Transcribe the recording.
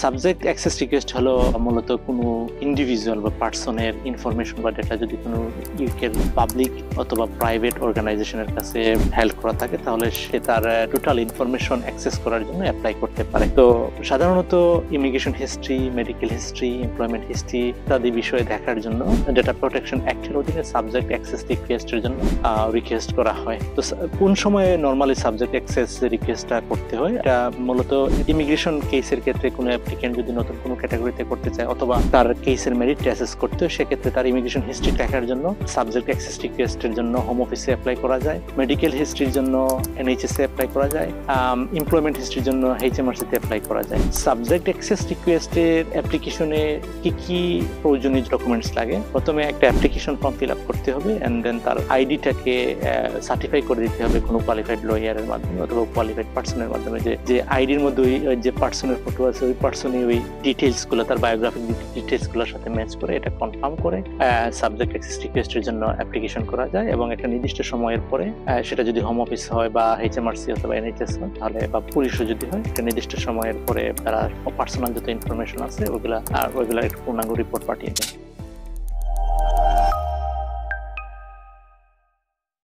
Subject access request হলো মূলত কোনো ইন্ডিভিজুয়াল বা পার্সনের ইনফরমেশন বা ডেটা যদি কোনো ইউকের পাবলিক অথবা প্রাইভেট অর্গানাইজেশনের কাছে হেল্প করা থাকে, তাহলে সে তার টোটাল ইনফরমেশন অ্যাক্সেস করার জন্য অ্যাপ্লাই করতে পারে। তো সাধারণত immigration history, medical history, employment history ইত্যাদি বিষয়ে দেখার জন্য ডেটা প্রোটেকশন অ্যাক্টের অধীনে সাবজেক্ট অ্যাক্সেস রিকোয়েস্টের জন্য রিকোয়েস্ট করা হয়। তো কোন সময়ে নরমালি সাবজেক্ট অ্যাক্সেস রিকোয়েস্টটা করতে হয়? এটা মূলত ইমিগ্রেশন কেসের ক্ষেত্রে কোনো অ্যাপ্লিকেন্ট যদি নতুন কোনো ক্যাটাগরিতে করতে চায় অথবা তার কেসের মেরিট অ্যাসেস করতে হয়, সেক্ষেত্রে তার ইমিগ্রেশন হিস্ট্রি দেখার জন্য সাবজেক্ট অ্যাক্সেস রিকোয়েস্টের জন্য হোম অফিসে অ্যাপ্লাই করা যায়, মেডিকেল হিস্ট্রির জন্য এনএইচএস এ অ্যাপ্লাই করা যায়, এমপ্লয়মেন্ট হিস্ট্রির জন্য এইচএমআরসি তে অ্যাপ্লাই করা যায়। সাবজেক্ট অ্যাক্সেস রিকোয়েস্টের অ্যাপ্লিকেশনে কি প্রয়োজনীয় ডকুমেন্টস লাগে? প্রথমে একটা অ্যাপ্লিকেশন ফর্ম ফিল আপ করতে হবে, এন্ড দেন তার আইডিটাকে সার্টিফাই করে দিতে হবে কোনো কোয়ালিফাইড লয়ারের মাধ্যমে অথবা কোয়ালিফাইড পার্সনের মাধ্যমে, যে আইডির মধ্যে যে পার্সনের ফটো আছে ওই পার্সনই ওই ডিটেইলস গুলো, তার বায়োগ্রাফিক ডিটেইলস গুলোর সাথে ম্যাচ করে এটা কনফার্ম করে সাবজেক্ট অ্যাক্সেস রিকোয়েস্টের জন্য অ্যাপ্লিকেশন করা যায়। এবং একটা নির্দিষ্ট সময়ের পরে সেটা যদি হোম অফিস হয় বা এইচএমআরসি অথবা এনএইচএস হয়, তাহলে বা পুলিশও যদি হয়, একটা নির্দিষ্ট সময়ের পরে তারা পার্সোনাল যত ইনফরমেশন আছে ওইগুলা একটা পূর্ণাঙ্গ রিপোর্ট পাঠিয়ে দেয়।